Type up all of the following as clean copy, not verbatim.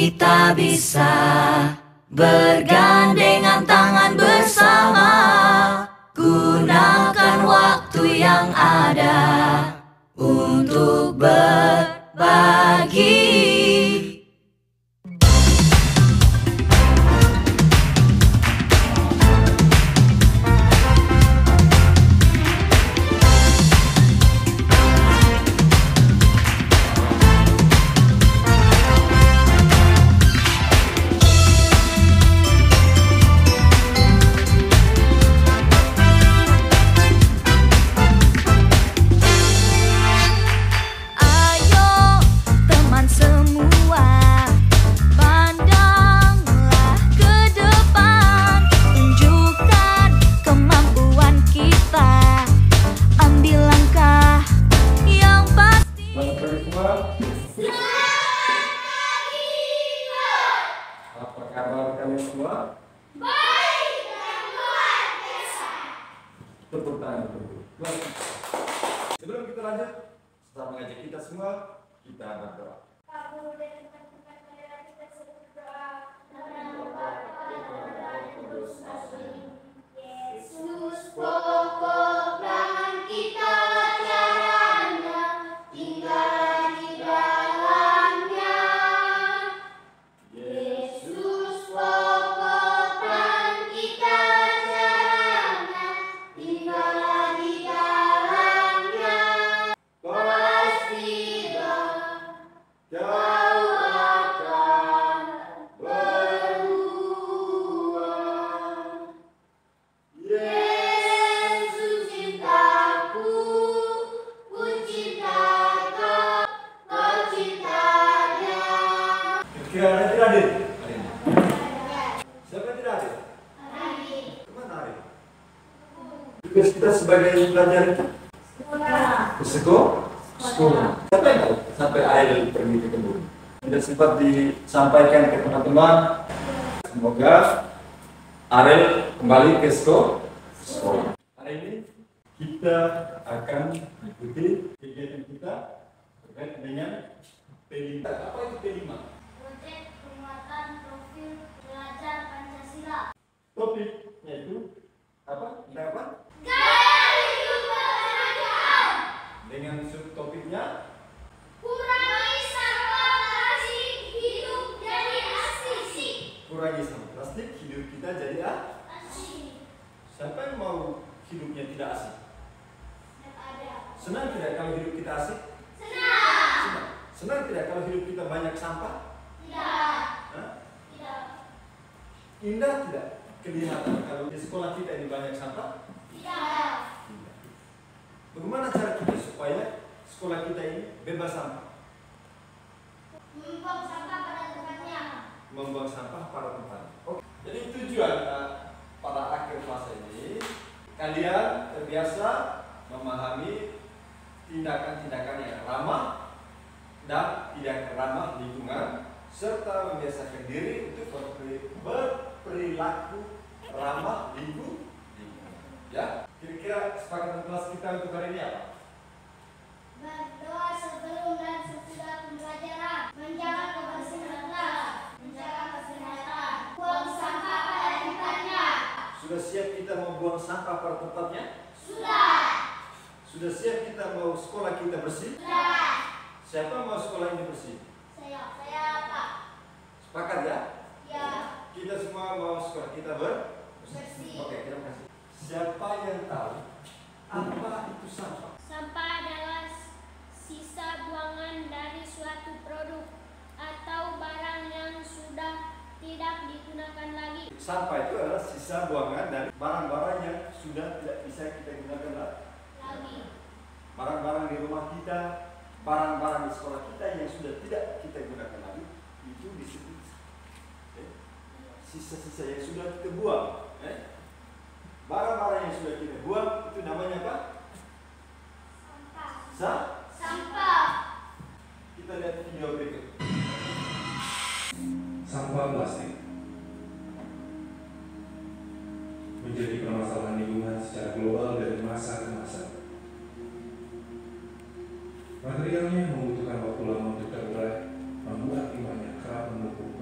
kita bisa bergandengan tangan bersama, gunakan waktu yang ada untuk berbagi. Apa kabar kalian semua? Baik dan luar biasa. Tepuk tangan dulu. Sebelum kita lanjut, setelah mengajak kita semua, kita berdoa. Kamu dan teman-teman marilah kita berdoa. Nama Bapa dan Putra dan Roh Kudus. Amin. Yesus pokok bahan kita caranya, tinggallah di dalamnya. Yesus pokok bahan kita caranya, tinggallah di dalamnya. Pastilah kau akan berubah. Yesus cintaku, ku cinta kau, kau cinta dia. Kira-kira ada tidak hadir? Siapa yang tidak hadir? Hari Kemana hadir? Tugas kita sebagai pelajar sekolah. ke sekolah. Siapa yang tahu sampai Ariel pergi ke kebun? Tidak sempat disampaikan ke teman-teman. Semoga Ariel kembali ke sekolah. Hari ini kita akan mengikuti kegiatan kita terkait dengan P5. Apa itu P5? Proyek penguatan profil pelajar Pancasila. Topiknya itu apa? Tentang apa? Gaya hidup kebahagiaan. Dengan subtopiknya Kurangi sampah plastik, hidup jadi asli. kurangi sampah plastik, hidup kita jadi Asli. Siapa yang mau hidupnya tidak asik? Ada. Senang tidak kalau hidup kita asik? Senang. Senang. Senang tidak kalau hidup kita banyak sampah? Tidak. Hah? Tidak. Indah tidak kelihatan kalau di sekolah kita ini banyak sampah? Tidak. Indah. Bagaimana cara kita supaya sekolah kita ini bebas sampah? Membuang sampah pada tempatnya. Membuang sampah pada tempatnya. Oke. Jadi tujuan pada akhir fase ini kalian terbiasa memahami tindakan-tindakan yang ramah dan tidak ramah lingkungan, serta membiasakan diri untuk berperilaku ramah lingkungan. Ya, kira-kira kesepakatan kelas kita untuk hari ini apa? Berdoa sebelum dan sesudah pembelajaran. Menjaga kebersihan kelas. Menjaga kesehatan. Buang sampah pada tempatnya. Sudah siap kita membuang sampah pada tempatnya? Sudah. Sudah siap kita mau sekolah kita bersih? Sudah. Siapa mau sekolah ini bersih? Saya Pak. Sepakat ya? Ya. Kita semua mau sekolah kita Bersih. Oke, terima kasih. Siapa yang tahu apa itu sampah? Sampah adalah sisa buangan dari suatu produk atau barang yang sudah tidak digunakan lagi. Sampah itu adalah sisa buangan dari barang-barang yang sudah tidak bisa kita gunakan lagi. Barang-barang di rumah kita, barang-barang di sekolah kita yang sudah tidak kita gunakan lagi, itu disebut sisa-sisa yang sudah kita buang. Barang-barang yang sudah kita buang itu namanya apa? Sampah. Sampah. Kita lihat video berikut. Sampah plastik menjadi permasalahan lingkungan secara global dari masa ke masa. Materialnya membutuhkan waktu lama untuk terurai, membuat limbahnya kerap menumpuk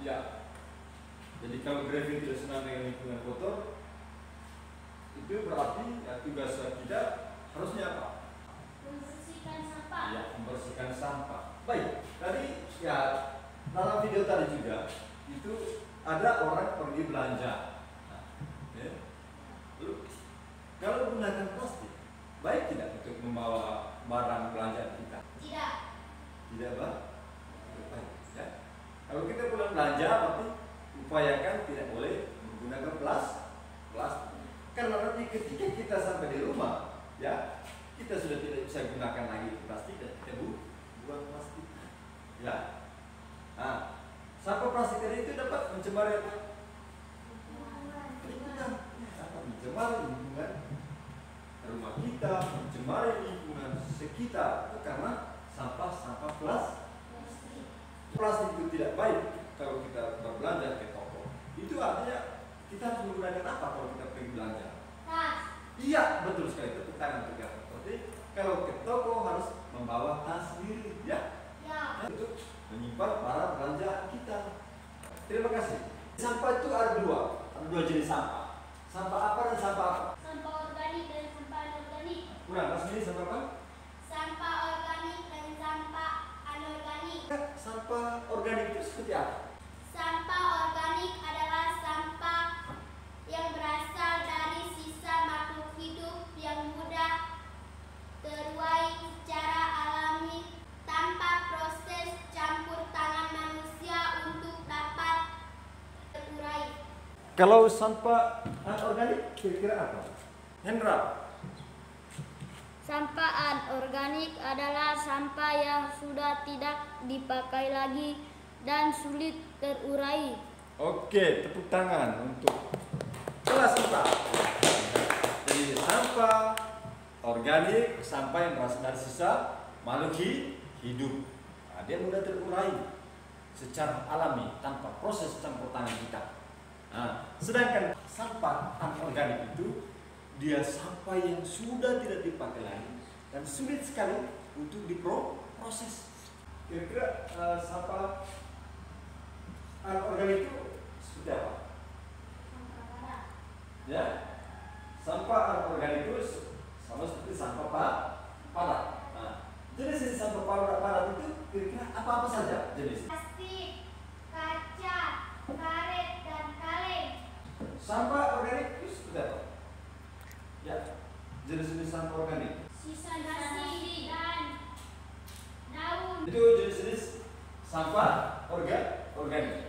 Ya. Jadi kalau Grevin tidak senang dengan lingkungan kotor, itu berarti ya, tugas kita harusnya apa? Membersihkan sampah. Ya, membersihkan sampah. Baik, tadi ya dalam video tadi juga itu ada orang pergi belanja. Nah, ya. Lalu, kalau menggunakan plastik, baik tidak untuk membawa barang belanjaan kita? Tidak. Tidak, Pak? Tidak baik, ya. Kalau kita pulang belanja, berarti upayakan tidak boleh menggunakan plastik. Karena nanti ketika kita sampai di rumah, ya, kita sudah tidak bisa gunakan lagi plastik dan kita buang plastik. Ya. Nah, sampah plastik tadi itu dapat mencemari apa? Lingkungan. Dapat mencemari lingkungan rumah kita, mencemari lingkungan sekitar. Itu karena sampah plastik. Plastik itu tidak baik kalau kita berbelanja ke toko. Itu artinya kita harus menggunakan apa kalau kita pergi belanja? Tas. Iya, betul sekali. Tepuk tangan untuk yang seperti kalau ke toko harus membawa tas sendiri, ya. Ya. Untuk menyimpan barang belanjaan kita. Terima kasih. Sampah itu ada dua jenis sampah. Sampah apa dan sampah apa? Sampah organik dan sampah anorganik. Kurang pas ini sampah apa? Sampah organik dan sampah anorganik. Sampah organik itu seperti apa? Sampah organik adalah sampah yang berasal dari sisa makhluk hidup yang mudah terurai secara alami tanpa proses campur tangan manusia untuk dapat terurai. Kalau sampah anorganik kira-kira apa? Hendra. Sampah anorganik adalah sampah yang sudah tidak dipakai lagi dan sulit terurai. Oke, tepuk tangan untuk kelas sampah. Jadi sampah organik, sampah yang berasal dari sisa makhluk hidup. Nah, dia mudah terurai secara alami tanpa proses campur tangan kita. Nah, sedangkan sampah anorganik itu dia sampah yang sudah tidak dipakai lagi dan sulit sekali untuk diproses. Kira-kira sampah anorganik itu seperti apa? Ya, sampah anorganik itu sama seperti sampah padat. Nah, jenis sampah padat itu kira-kira apa saja jenis? Plastik, kaca, karet, dan kaleng. Sampah organik itu seperti apa? Ya, jenis-jenis sampah organik. Sisa nasi dan daun. Itu jenis-jenis sampah organik.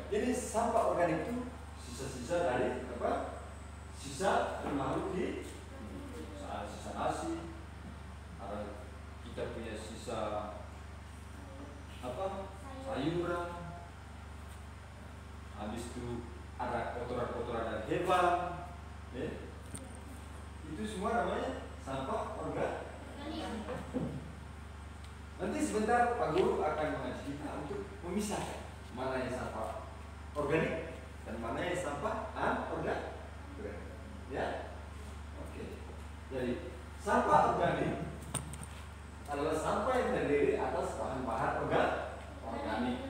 Jadi sampah organik itu sisa-sisa dari apa? Sisa makhluk hidup. Sisa nasi. Ada kita punya sisa apa? Sayuran. Habis itu ada kotoran-kotoran dari hewan. Ya. Itu semua namanya sampah organik. Nanti sebentar Pak Guru akan mengajar kita untuk memisahkan mana yang sampah organik dan mana yang sampah anorganik. Ya, oke. Jadi sampah organik adalah sampah yang terdiri atas bahan-bahan organik.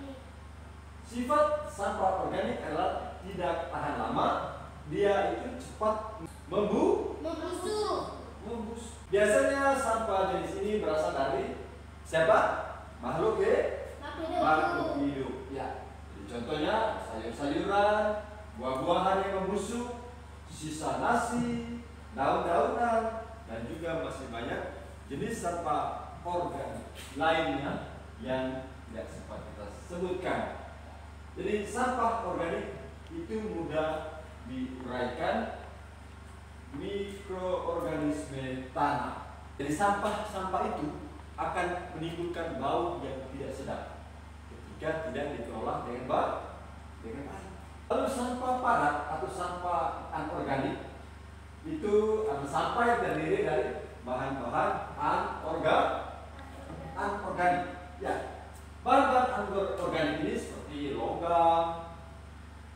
Sifat sampah organik adalah tidak tahan lama, dia itu cepat Membusuk. Biasanya sampah jenis ini berasal dari siapa? Makhluk hidup. Ya. Jadi contohnya sayur-sayuran, buah-buahan yang membusuk, sisa nasi, daun-daunan, dan juga masih banyak jenis sampah organik lainnya yang tidak sempat kita sebutkan. Jadi sampah organik itu mudah diuraikan mikroorganisme tanah. Jadi sampah-sampah itu akan menimbulkan bau yang tidak sedap ketika tidak dikelola dengan baik. Lalu sampah padat atau sampah anorganik itu adalah sampah yang terdiri dari bahan-bahan anorganik. Ya, bahan-bahan anorganik ini seperti logam,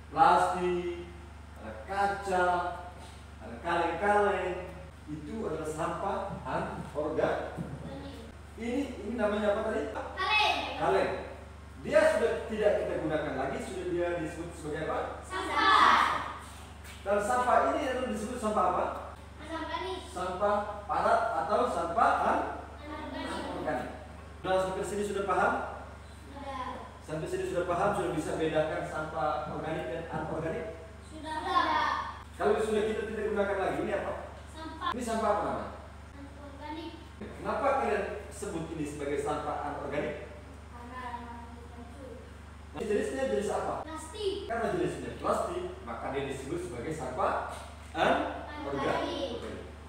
plastik, ada kaca, ada kaleng-kaleng, itu adalah sampah anorganik. Ini namanya apa tadi? Kaleng. Kaleng. Dia sudah tidak kita gunakan lagi, sudah dia disebut sebagai apa? Sampah. Dan sampah ini itu disebut sampah apa? Anorganik. Sampah padat atau sampah Anorganik. anorganik. Nah, sampai sini sudah paham? Sudah. Sampai sini sudah paham, sudah bisa bedakan sampah organik dan anorganik? Sudah. Kalau sudah kita tidak gunakan lagi, ini apa? Sampah Ini sampah apa namanya? anorganik. Kenapa kalian sebut ini sebagai sampah anorganik? Karena mengandung Ini jenisnya jenis apa? plastik. Karena jenisnya plastik, maka dia disebut sebagai sampah anorganik.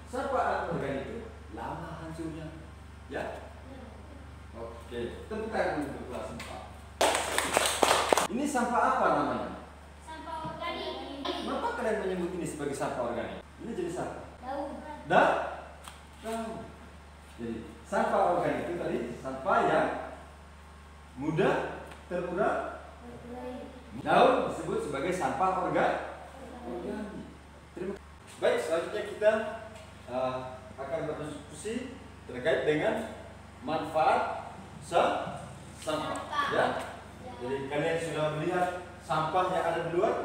Sampah anorganik itu lama hancurnya, ya? Oke, tepuk tangan untuk kelas 4. Ini sampah apa namanya? Sampah organik. Kenapa kalian menyebut ini sebagai sampah organik? Ini jenis apa? Daun. Daun. Jadi sampah organik itu tadi sampah yang mudah terurai. Daun disebut sebagai sampah organik. Terima kasih. Baik, selanjutnya kita akan berdiskusi terkait dengan manfaat sampah. Ya. Jadi kalian sudah melihat sampah yang ada di luar,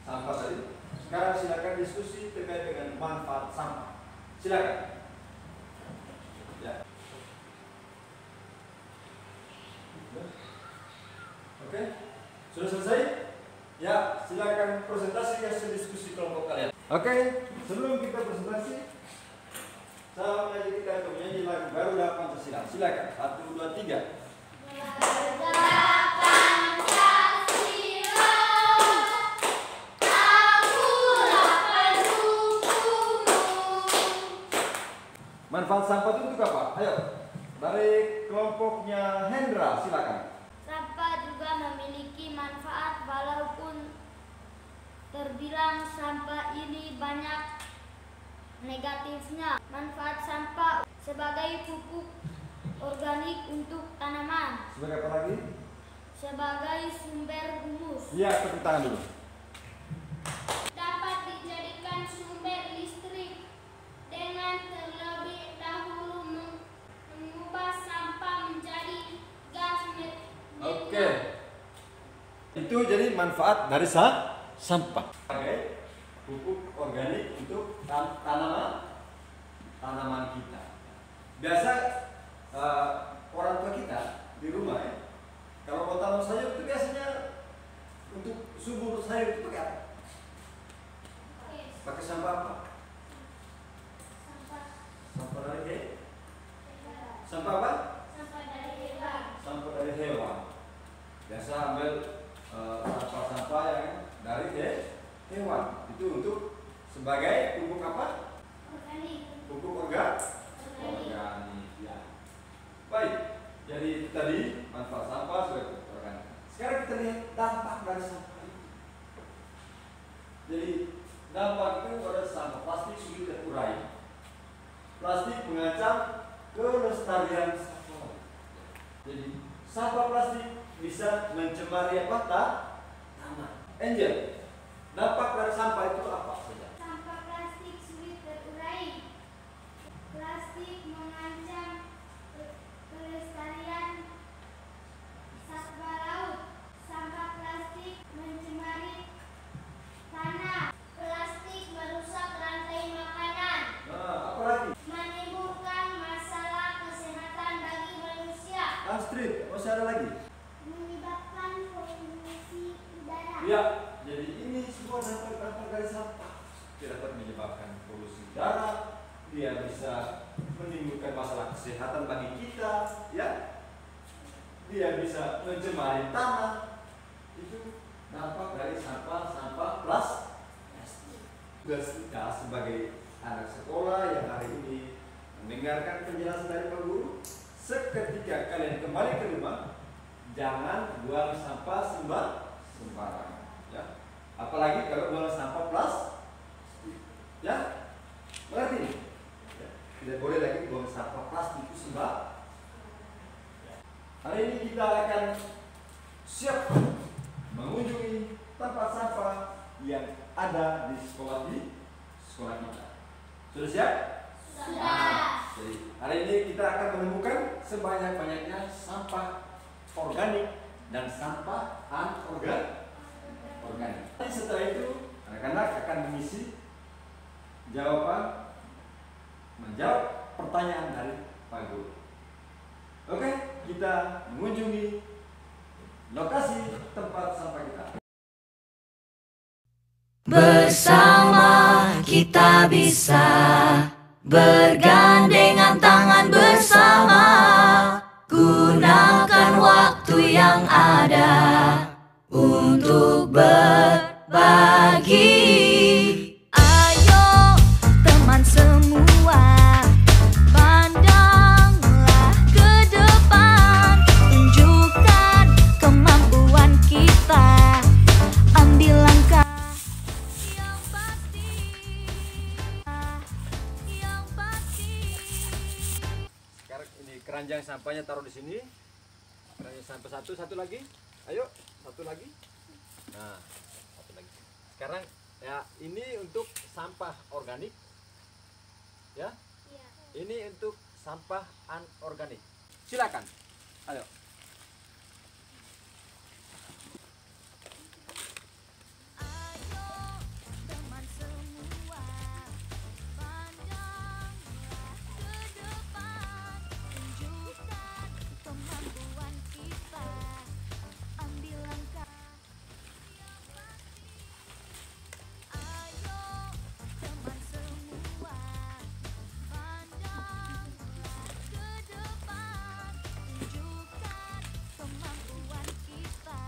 sampah tadi. Sekarang silakan diskusi terkait dengan manfaat sampah. Silakan. Ya. Oke, sudah selesai? Ya, silakan presentasi hasil diskusi kelompok kalian. Oke, sebelum kita presentasi, saya mengajak kita untuk menyanyi lagu Garuda Pancasila. Silakan, 1, 2, 3. Manfaat sampah itu untuk apa? Ayo, dari kelompoknya Hendra, silakan. Sampah juga memiliki manfaat walaupun terbilang sampah ini banyak negatifnya. Manfaat sampah sebagai pupuk organik untuk tanaman, Sebagai apa lagi? sebagai sumber humus, Iya, tepuk tangan dulu. dapat dijadikan sumber listrik dengan terlebih dahulu mengubah sampah menjadi gas metana. Oke. Itu jadi manfaat dari sampah. Sebagai pupuk organik untuk tanaman kita. Biasa orang tua kita di rumah ya, kalau mau tanam sayur itu biasanya untuk subur sayur itu pakai apa? Pakai sampah apa? Sampah dari sampah apa? Sampah dari hewan. Biasa ambil sampah-sampah yang dari hewan. Itu untuk sebagai pupuk apa? Pupuk organik. Ya. Baik. Jadi itu tadi manfaat sampah sebagai pupuk organik. Sekarang kita lihat dampak dari sampah itu. Jadi dampak itu pada sampah plastik sulit terurai. Plastik mengancam kelestarian sampah. Jadi sampah plastik bisa mencemari apa? Tanah. Angel, dampak dari sampah itu apa saja? Sampah plastik sulit terurai. Plastik mengancam kelestarian satwa laut. Sampah plastik mencemari tanah. Plastik merusak rantai makanan. Nah, apa lagi? Menimbulkan masalah kesehatan bagi manusia. Astrid, masih ada lagi? Menyebabkan polusi udara. Ya, jadi ini semua dampak dari sampah. Dia dapat menyebabkan polusi udara, dia bisa menimbulkan masalah kesehatan bagi kita, ya. Dia bisa mencemari tanah. Itu dampak dari sampah plastik. Tugas kita sebagai anak sekolah yang hari ini mendengarkan penjelasan dari Pak Guru, seketika kalian kembali ke rumah, jangan buang sampah sembarangan, ya. Apalagi kalau buang sampah plastik, ya. Mengerti? Ya. Tidak boleh lagi buang sampah plastik itu sembarangan. Hari ini kita akan siap mengunjungi tempat sampah yang ada di sekolah kita. Sudah siap? Sudah. Jadi hari ini kita akan menemukan sebanyak-banyaknya sampah organik dan sampah anorganik. Setelah itu anak-anak akan mengisi menjawab pertanyaan dari Pak Guru. Oke, kita mengunjungi lokasi tempat sampah kita. Bersama kita bisa bergandengan tangan bersama, gunakan waktu yang ada untuk berbagi. Ayo teman semua, pandanglah ke depan, tunjukkan kemampuan kita, ambil langkah yang pasti, yang pasti. Sekarang ini keranjang sampahnya taruh di sini. Keranjang sampah satu lagi. Ayo, satu lagi. Nah, satu lagi. Sekarang ya ini untuk sampah organik. Ya. Ini untuk sampah anorganik. Silakan. Ayo. Ayo teman semua, pandanglah ke depan, tunjukkan kemampuan kita, ambil langkah yang pasti. Ayo teman semua, pandanglah ke depan, tunjukkan kemampuan kita,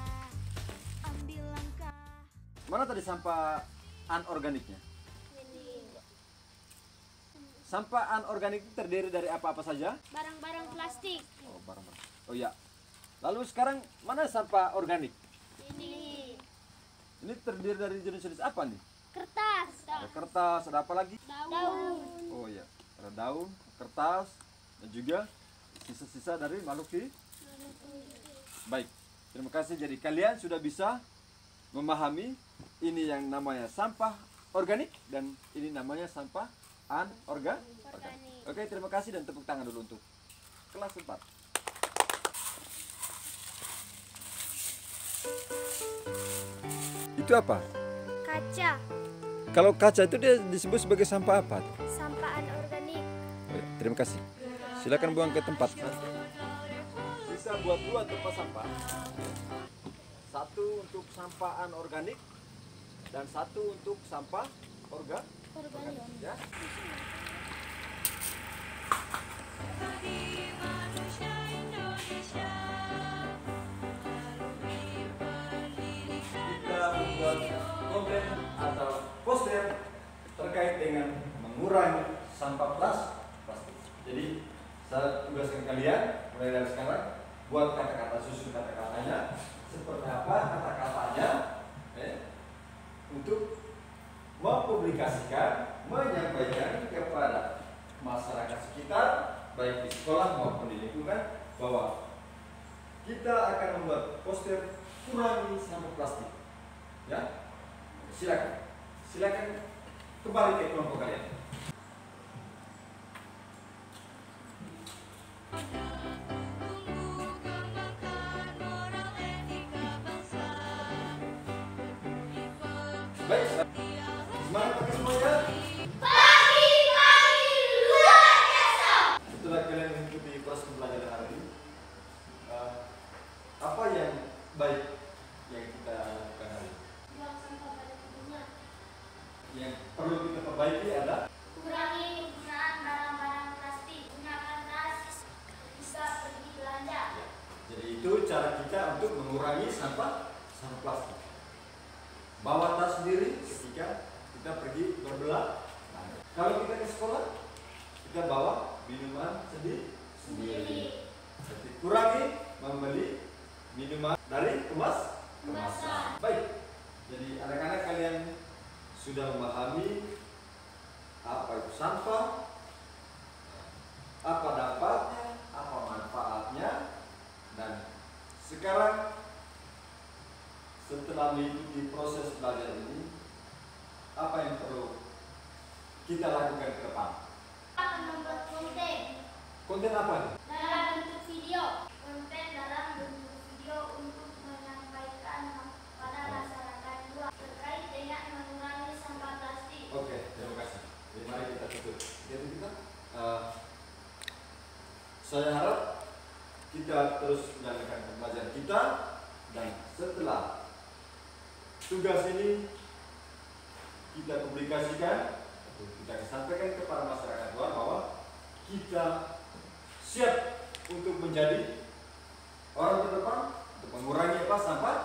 ambil langkah. Mana tadi sampah anorganiknya? Sampah anorganik itu terdiri dari apa-apa saja? Barang-barang plastik. Oh, barang-barang. Oh iya. Lalu sekarang mana sampah organik? Ini Ini terdiri dari jenis-jenis apa nih? kertas, Ada kertas, ada apa lagi? daun, Oh iya, ada daun, kertas, dan juga sisa-sisa dari makhluk hidup. Baik, terima kasih. Jadi kalian sudah bisa memahami ini yang namanya sampah organik dan ini namanya sampah anorganik. Oke, terima kasih dan tepuk tangan dulu untuk kelas 4. Itu apa? kaca, Kalau kaca itu dia disebut sebagai sampah apa? sampah anorganik, Oh, ya, terima kasih. Silakan buang ke tempat. Bisa buat 2 tempat sampah. Satu untuk sampah anorganik dan satu untuk sampah organik. Ya. Kita membuat konten atau poster terkait dengan mengurangi sampah plastik. Jadi saya tugaskan kalian mulai dari sekarang buat kata-kata, susun kata-katanya seperti apa kata-katanya untuk mempublikasikan, menyampaikan kepada masyarakat sekitar baik di sekolah maupun di lingkungan bahwa kita akan membuat poster kurangi sampah plastik. Ya, silakan kembali ke kelompok kalian. Baik, semangat pagi semuanya. Setelah kalian mengikuti proses pembelajaran hari ini, apa yang baik yang kita lakukan hari ini? Yang perlu kita perbaiki adalah Kurangi penggunaan barang-barang plastik. Gunakan tas bisa pergi belanja. jadi itu cara kita untuk mengurangi sampah plastik. Bawa tas sendiri ketika kita pergi berbelanja. Kalau kita ke sekolah, kita bawa minuman sendiri. Jadi kurangi membeli minuman dari kemasan. Baik. Jadi anak-anak kalian sudah memahami apa itu sampah, apa dampaknya, apa manfaatnya, dan sekarang setelah mengikuti proses belajar ini, apa yang perlu kita lakukan ke depan? Akan membuat konten Konten apa nih? dalam bentuk video. Konten dalam bentuk video untuk Saya harap kita terus menjalankan pembelajaran kita, dan setelah tugas ini kita publikasikan, kita sampaikan kepada masyarakat luar bahwa kita siap untuk menjadi orang terdepan untuk mengurangi sampah